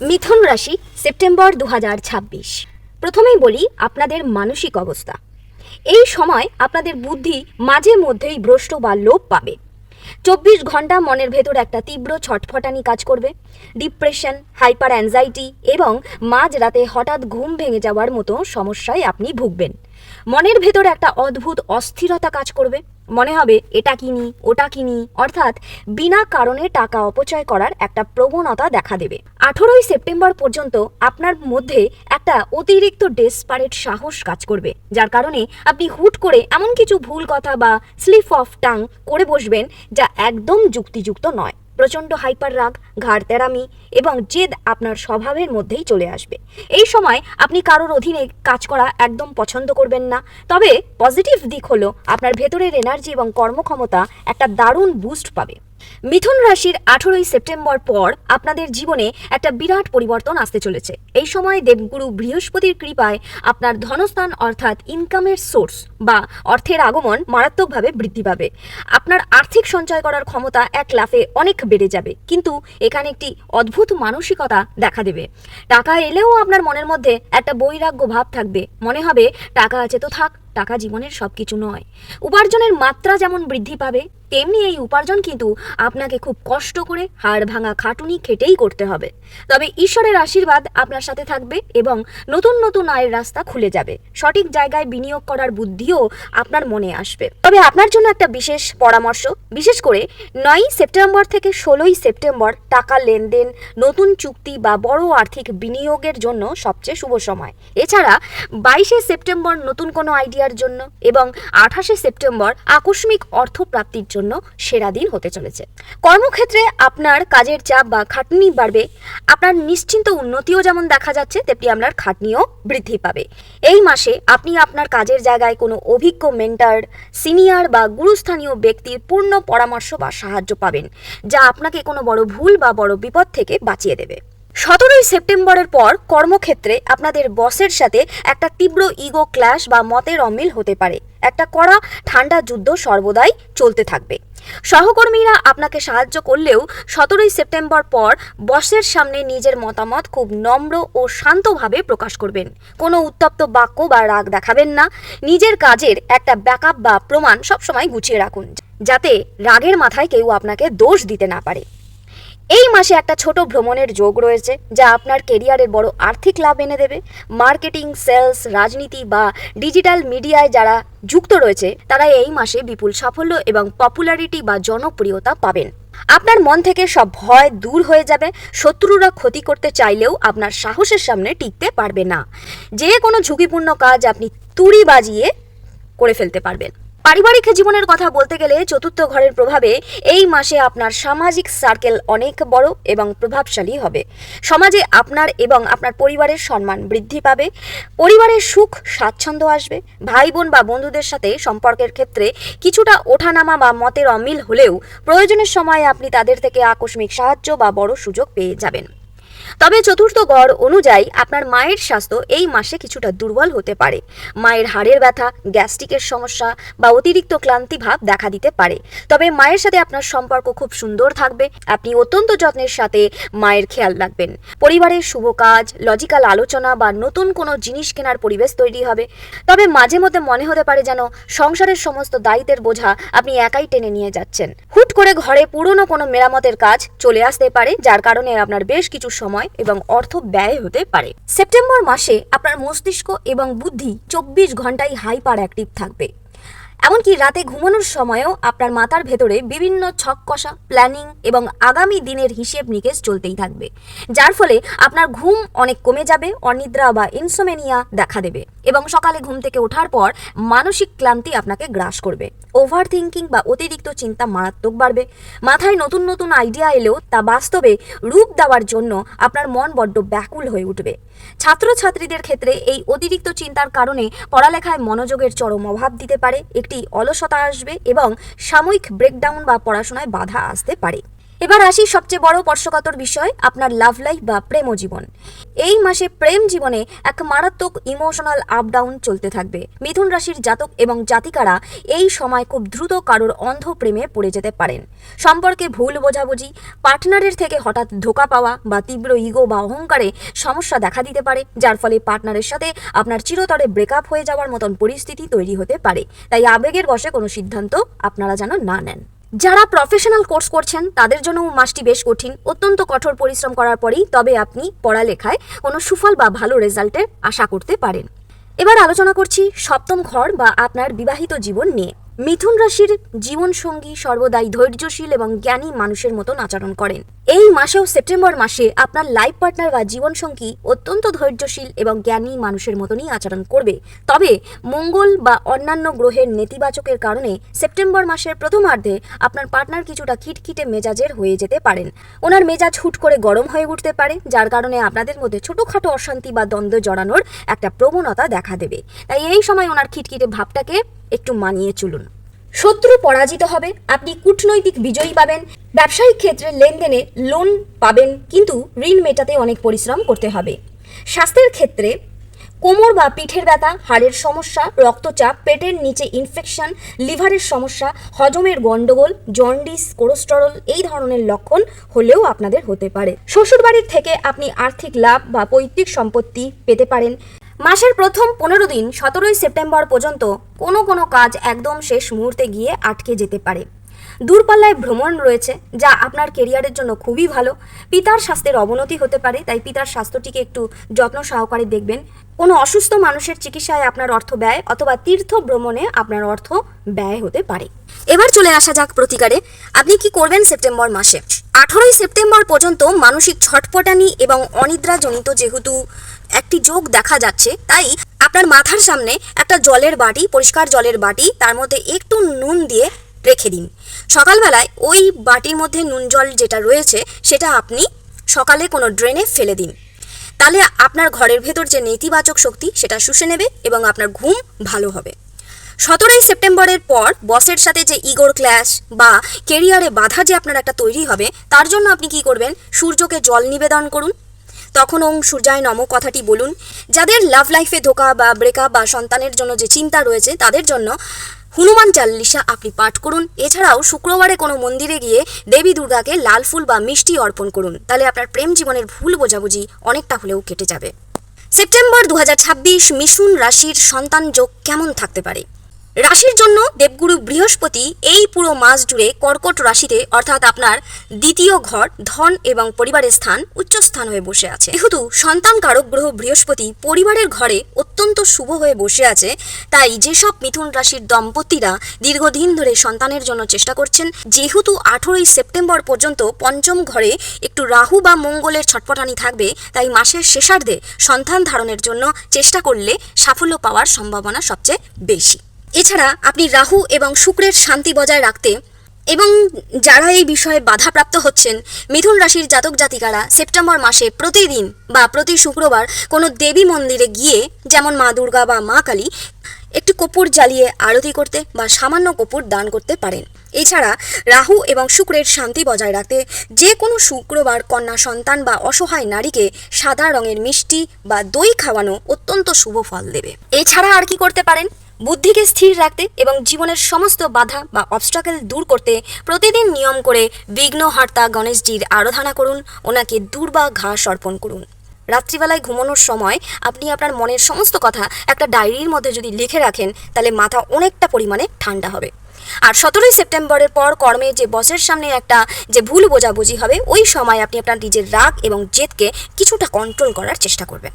মিথুন রাশি সেপ্টেম্বর 2026। প্রথমেই বলি আপনাদের মানসিক অবস্থা। এই সময় আপনাদের বুদ্ধি মাঝে মধ্যেই ভ্রষ্ট বা লোপ পাবে। 24 ঘন্টা মনের ভেতর একটা তীব্র ছটফটানি কাজ করবে। ডিপ্রেশন, হাইপার অ্যাংজাইটি এবং মাঝরাতে হঠাৎ ঘুম ভেঙে যাওয়ার মতো সমস্যায় আপনি ভুগবেন। মনের ভেতর একটা অদ্ভুত অস্থিরতা কাজ করবে। মনে হবে এটা কিনি ওটা কিনি, অর্থাৎ বিনা কারণে টাকা অপচয় করার একটা প্রবণতা দেখা দেবে। 18ই সেপ্টেম্বর পর্যন্ত আপনার মধ্যে একটা অতিরিক্ত ডেসপারেট সাহস কাজ করবে, যার কারণে আপনি হুট করে এমন কিছু ভুল কথা বা স্লিপ অফ টাং করে বসবেন যা একদম যুক্তিযুক্ত নয়। প্রচণ্ড হাইপার রাগ, ঘাড় তেরামি এবং জেদ আপনার স্বভাবের মধ্যেই চলে আসবে। এই সময় আপনি কারোর অধীনে কাজ করা একদম পছন্দ করবেন না। তবে পজিটিভ দিক হলো আপনার ভেতরের এনার্জি এবং কর্মক্ষমতা একটা দারুণ বুস্ট পাবে। মিথুন রাশির 18ই সেপ্টেম্বর পর আপনাদের জীবনে একটা বিরাট পরিবর্তন আসতে চলেছে। এই সময় দেবগুরু বৃহস্পতির কৃপায় আপনার ধনস্থান অর্থাৎ ইনকামের সোর্স বা অর্থের আগমন মারাত্মকভাবে বৃদ্ধি পাবে। আপনার আর্থিক সঞ্চয় করার ক্ষমতা এক লাফে অনেক বেড়ে যাবে, কিন্তু এখানে একটি অদ্ভুত মানসিকতা দেখা দেবে। টাকা এলেও আপনার মনের মধ্যে একটা বৈরাগ্য ভাব থাকবে। মনে হবে টাকা আছে তো থাক, টাকা জীবনের সবকিছু নয়। উপার্জনের মাত্রা যেমন বৃদ্ধি পাবে, তেমনি এই উপার্জন কিন্তু আপনাকে খুব কষ্ট করে হাড় ভাঙা খাটুনি খেটেই করতে হবে। তবে ঈশ্বরের আশীর্বাদ আপনার সাথে থাকবে এবং নতুন নতুন আয়ের রাস্তা খুলে যাবে। সঠিক জায়গায় বিনিয়োগ করার বুদ্ধিও আপনার মনে আসবে। তবে আপনার জন্য একটা বিশেষ পরামর্শ, বিশেষ করে 9ই সেপ্টেম্বর থেকে 16ই সেপ্টেম্বর টাকা লেনদেন, নতুন চুক্তি বা বড় আর্থিক বিনিয়োগের জন্য সবচেয়ে শুভ সময়। এছাড়া 22শে সেপ্টেম্বর নতুন কোনো আইডিয়ার জন্য এবং 28শে সেপ্টেম্বর আকস্মিক অর্থ প্রাপ্তির জন্য সেরা দিন হতে চলেছে। কর্মক্ষেত্রে আপনার কাজের চাপ বা খাটনি বাড়বে। আপনার নিশ্চিন্ত উন্নতিও যেমন দেখা যাচ্ছে, তেমনি আপনার খাটনিও বৃদ্ধি পাবে। এই মাসে আপনি আপনার কাজের জায়গায় কোনো অভিজ্ঞ মেন্টর, সিনিয়র বা গুরুস্থানীয় ব্যক্তির পূর্ণ পরামর্শ বা সাহায্য পাবেন, যা আপনাকে কোনো বড় ভুল বা বড় বিপদ থেকে বাঁচিয়ে দেবে। 17ই সেপ্টেম্বরের পর কর্মক্ষেত্রে আপনাদের বসের সাথে একটা তীব্র ইগো ক্ল্যাশ বা মতের অমিল হতে পারে। একটা কড়া ঠান্ডা যুদ্ধ সর্বদাই চলতে থাকবে। সহকর্মীরা আপনাকে সাহায্য করলেও 17ই সেপ্টেম্বর পর বসের সামনে নিজের মতামত খুব নম্র ও শান্তভাবে প্রকাশ করবেন। কোনো উত্তপ্ত বাক্য বা রাগ দেখাবেন না। নিজের কাজের একটা ব্যাকআপ বা প্রমাণ সবসময় গুছিয়ে রাখুন, যাতে রাগের মাথায় কেউ আপনাকে দোষ দিতে না পারে। এই মাসে একটা ছোট ভ্রমণের যোগ রয়েছে, যা আপনার কেরিয়ারের বড় আর্থিক লাভ এনে দেবে। মার্কেটিং, সেলস, রাজনীতি বা ডিজিটাল মিডিয়ায় যারা যুক্ত রয়েছে, তারা এই মাসে বিপুল সাফল্য এবং পপুলারিটি বা জনপ্রিয়তা পাবেন। আপনার মন থেকে সব ভয় দূর হয়ে যাবে। শত্রুরা ক্ষতি করতে চাইলেও আপনার সাহসের সামনে টিকতে পারবে না। যে কোনো ঝুঁকিপূর্ণ কাজ আপনি তুড়ি বাজিয়ে করে ফেলতে পারবেন। পারিবারিক জীবনের কথা বলতে গেলে চতুর্থ ঘরের প্রভাবে এই মাসে আপনার সামাজিক সার্কেল অনেক বড় এবং প্রভাবশালী হবে। সমাজে আপনার এবং আপনার পরিবারের সম্মান বৃদ্ধি পাবে। পরিবারের সুখ স্বাচ্ছন্দ্য আসবে। ভাই বোন বা বন্ধুদের সাথে সম্পর্কের ক্ষেত্রে কিছুটা ওঠানামা বা মতের অমিল হলেও প্রয়োজনের সময় আপনি তাদের থেকে আকস্মিক সাহায্য বা বড় সুযোগ পেয়ে যাবেন। তবে চতুর্থ ঘর অনুযায়ী আপনার মায়ের স্বাস্থ্য এই মাসে কিছুটা দুর্বল হতে পারে। মায়ের হাড়ের ব্যথা, গ্যাস্ট্রিকের সমস্যা বা অতিরিক্ত ক্লান্তি ভাব দেখা দিতে পারে। তবে মায়ের সাথে আপনার সম্পর্ক খুব সুন্দর থাকবে। আপনি অত্যন্ত যত্নের সাথে মায়ের খেয়াল রাখবেন। পরিবারের শুভ কাজ, লজিক্যাল আলোচনা বা নতুন কোনো জিনিস কেনার পরিবেশ তৈরি হবে। তবে মাঝে মধ্যে মনে হতে পারে যেন সংসারের সমস্ত দায়িত্বের বোঝা আপনি একাই টেনে নিয়ে যাচ্ছেন। হুট করে ঘরে পুরনো কোনো মেরামতের কাজ চলে আসতে পারে, যার কারণে আপনার বেশ কিছু সময় এবং অর্থ ব্যয় হতে পারে। সেপ্টেম্বর মাসে আপনার মস্তিষ্ক এবং বুদ্ধি 24 ঘন্টাই হাইপার অ্যাক্টিভ থাকবে। এমনকি রাতে ঘুমানোর সময়ও আপনার মাথার ভেতরে বিভিন্ন ছক কষা, প্ল্যানিং এবং আগামী দিনের হিসেব নিকেশ চলতেই থাকবে, যার ফলে আপনার ঘুম অনেক কমে যাবে। অনিদ্রা বা ইনসোমেনিয়া দেখা দেবে এবং সকালে ঘুম থেকে ওঠার পর মানসিক ক্লান্তি আপনাকে গ্রাস করবে। ওভার থিঙ্কিং বা অতিরিক্ত চিন্তা মারাত্মক বাড়বে। মাথায় নতুন নতুন আইডিয়া এলেও তা বাস্তবে রূপ দেওয়ার জন্য আপনার মন বড্ড ব্যাকুল হয়ে উঠবে। ছাত্রছাত্রীদের ক্ষেত্রে এই অতিরিক্ত চিন্তার কারণে পড়ালেখায় মনোযোগের চরম অভাব দিতে পারে। একটি অলসতা আসবে এবং সাময়িক ব্রেকডাউন বা পড়াশোনায় বাধা আসতে পারে। এবার আসি সবচেয়ে বড় স্পর্শকাতর বিষয়, আপনার লাভ লাইফ বা প্রেম জীবন। এই মাসে প্রেম জীবনে এক মারাত্মক ইমোশনাল আপ ডাউন চলতে থাকবে। মিথুন রাশির জাতক এবং জাতিকারা এই সময় খুব দ্রুত কারোর অন্ধ প্রেমে পড়ে যেতে পারেন। সম্পর্কে ভুল বোঝাবুঝি, পার্টনারের থেকে হঠাৎ ধোঁকা পাওয়া বা তীব্র ইগো বা অহংকারে সমস্যা দেখা দিতে পারে, যার ফলে পার্টনারের সাথে আপনার চিরতরে ব্রেকআপ হয়ে যাওয়ার মতন পরিস্থিতি তৈরি হতে পারে। তাই আবেগের বশে কোনো সিদ্ধান্ত আপনারা যেন না নেন। যারা প্রফেশনাল কোর্স করছেন তাদের জন্য মাসটি বেশ কঠিন। অত্যন্ত কঠোর পরিশ্রম করার পরেই তবে আপনি পড়ালেখায় কোনো সুফল বা ভালো রেজাল্টের আশা করতে পারেন। এবার আলোচনা করছি সপ্তম ঘর বা আপনার বিবাহিত জীবন নিয়ে। মিথুন রাশির জীবনসঙ্গী সর্বদাই ধৈর্যশীল এবং জ্ঞানী মানুষের মতন আচরণ করেন। এই মাসেও সেপ্টেম্বর মাসে আপনার লাইফ পার্টনার বা জীবনসঙ্গী অত্যন্ত ধৈর্যশীল এবং জ্ঞানী মানুষের মতনই আচরণ করবে। তবে মঙ্গল বা অন্যান্য গ্রহের নেতিবাচকের কারণে সেপ্টেম্বর মাসের প্রথমার্ধে আপনার পার্টনার কিছুটা খিটখিটে মেজাজের হয়ে যেতে পারেন। ওনার মেজাজ হুট করে গরম হয়ে উঠতে পারে, যার কারণে আপনাদের মধ্যে ছোটোখাটো অশান্তি বা দ্বন্দ্ব জড়ানোর একটা প্রবণতা দেখা দেবে। তাই এই সময় ওনার খিটখিটে ভাবটাকে একটু মানিয়ে চলুন। শত্রু পরাজিত হবে, আপনি কূটনৈতিক বিজয়ী পাবেন। ব্যবসায়িক ক্ষেত্রে লেনদেনে লোন পাবেন, কিন্তু ঋণ মেটাতে অনেক পরিশ্রম করতে হবে। স্বাস্থ্যের ক্ষেত্রে কোমর বা পিঠের ব্যথা, হাড়ের সমস্যা, রক্তচাপ, পেটের নিচে ইনফেকশন, লিভারের সমস্যা, হজমের গন্ডগোল, জন্ডিস, কোলেস্টেরল এই ধরনের লক্ষণ হলেও আপনাদের হতে পারে। শ্বশুরবাড়ির থেকে আপনি আর্থিক লাভ বা পৈতৃক সম্পত্তি পেতে পারেন। মাসের প্রথম 15 দিন 17 সেপ্টেম্বর পর্যন্ত কোনো কাজ একদম শেষ মুহূর্তে গিয়ে আটকে যেতে পারে। দূরপাল্লায় ভ্রমণ রয়েছে, যা আপনার কেরিয়ারের জন্য খুবই ভালো। পিতার স্বাস্থ্যের অবনতি হতে পারে, তাই পিতার স্বাস্থ্যটিকে একটু যত্ন সহকারে দেখবেন। কোনো অসুস্থ মানুষের চিকিৎসায় আপনার অর্থ ব্যয় অথবা তীর্থ ভ্রমণে আপনার অর্থ ব্যয় হতে পারে। এবার চলে আসা যাক প্রতিকারে। আপনি কি করবেন সেপ্টেম্বর মাসে? 18 সেপ্টেম্বর পর্যন্ত মানসিক ছটপটানি এবং অনিদ্রাজনিত যেহেতু একটি যোগ দেখা যাচ্ছে, তাই আপনার মাথার সামনে একটা জলের বাটি, পরিষ্কার জলের বাটি, তার মধ্যে একটু নুন দিয়ে রেখে দিন। সকালবেলায় ওই বাটির মধ্যে নুন জল যেটা রয়েছে সেটা আপনি সকালে কোনো ড্রেনে ফেলে দিন। তাহলে আপনার ঘরের ভেতর যে নেতিবাচক শক্তি সেটা শুষে নেবে এবং আপনার ঘুম ভালো হবে। 17 সেপ্টেম্বরের পর বসের সাথে যে ইগোর ক্ল্যাশ বা কেরিয়ারে বাধা যে আপনার একটা তৈরি হবে, তার জন্য আপনি কি করবেন? সূর্যকে জল নিবেদন করুন, তখন ওং সূর্যায় নমঃ কথাটি বলুন। যাদের লাভ লাইফে ধোকা বা ব্রেকআপ বা সন্তানের জন্য যে চিন্তা রয়েছে তাদের জন্য হনুমান চাল্লিশা আপনি পাঠ করুন। এছাড়াও শুক্রবারে কোনো মন্দিরে গিয়ে দেবী দুর্গাকে লাল ফুল বা মিষ্টি অর্পণ করুন। তাহলে আপনার প্রেম জীবনের ভুল বোঝাবুঝি অনেকটা হলেও কেটে যাবে। সেপ্টেম্বর 2026 মিথুন রাশির সন্তান যোগ কেমন থাকতে পারে? রাশির জন্য দেবগুরু বৃহস্পতি এই পুরো মাস জুড়ে কর্কট রাশিতে, অর্থাৎ আপনার দ্বিতীয় ঘর ধন এবং পরিবারের স্থান উচ্চস্থান হয়ে বসে আছে। যেহেতু সন্তান কারক গ্রহ বৃহস্পতি পরিবারের ঘরে অত্যন্ত শুভ হয়ে বসে আছে, তাই যেসব মিথুন রাশির দম্পতিরা দীর্ঘদিন ধরে সন্তানের জন্য চেষ্টা করছেন, যেহেতু 18 সেপ্টেম্বর পর্যন্ত পঞ্চম ঘরে একটু রাহু বা মঙ্গলের ছটপটানি থাকবে, তাই মাসের শেষার্ধে সন্তান ধারণের জন্য চেষ্টা করলে সাফল্য পাওয়ার সম্ভাবনা সবচেয়ে বেশি। এছাড়া আপনি রাহু এবং শুক্রের শান্তি বজায় রাখতে এবং যারা এই বিষয়ে বাধাপ্রাপ্ত হচ্ছেন, মিথুন রাশির জাতক জাতিকারা সেপ্টেম্বর মাসে প্রতিদিন বা প্রতি শুক্রবার কোনো দেবী মন্দিরে গিয়ে, যেমন মা দুর্গা বা মা কালী, একটি কর্পূর জ্বালিয়ে আরতি করতে বা সামান্য কর্পূর দান করতে পারেন। এছাড়া রাহু এবং শুক্রের শান্তি বজায় রাখতে যে কোনো শুক্রবার কন্যা সন্তান বা অসহায় নারীকে সাদা রঙের মিষ্টি বা দই খাওয়ানো অত্যন্ত শুভ ফল দেবে। এছাড়া আর কি করতে পারেন? বুদ্ধিকে স্থির রাখতে এবং জীবনের সমস্ত বাধা বা অবস্ট্রাকেল দূর করতে প্রতিদিন নিয়ম করে বিঘ্নহার্তা গণেশজির আরাধনা করুন, ওনাকে দুর্বা ঘাস অর্পণ করুন। রাত্রিবেলায় ঘুমানোর সময় আপনি আপনার মনের সমস্ত কথা একটা ডায়েরির মধ্যে যদি লিখে রাখেন, তাহলে মাথা অনেকটা পরিমাণে ঠান্ডা হবে। আর 17 সেপ্টেম্বরের পর কর্মে যে বসের সামনে একটা যে ভুল বোঝাবুঝি হবে, ওই সময় আপনি আপনার নিজের রাগ এবং জেদকে কিছুটা কন্ট্রোল করার চেষ্টা করবেন।